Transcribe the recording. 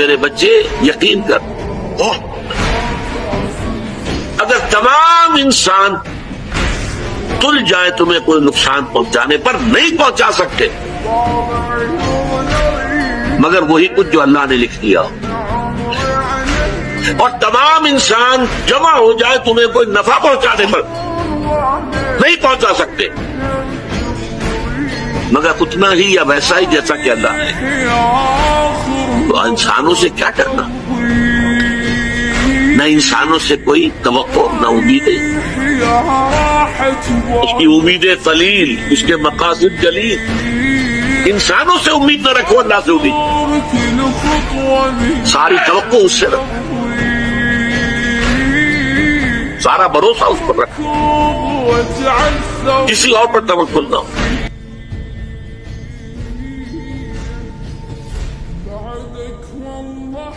میرے بچے یقین کر، اگر تمام انسان تل جائے تمہیں کوئی نقصان پہنچانے پر نہیں پہنچا سکتے مگر وہی کچھ جو اللہ نے لکھ دیا، اور تمام انسان جمع ہو جائے تمہیں کوئی نفع پہنچانے پر نہیں پہنچا سکتے مگر اتنا ہی یا ویسا ہی جیسا کہ اللہ نے۔ تو انسانوں سے کیا ڈرنا، نہ انسانوں سے کوئی توقع نہ امیدیں، اس کی امیدیں قلیل، اس کے مقاصد جلیل۔ انسانوں سے امید نہ رکھو، اللہ سے امید، ساری توقع اس سے رکھو، سارا بھروسہ اس پر رکھو، کسی اور پر توکل نہ ہو۔ بعدك والله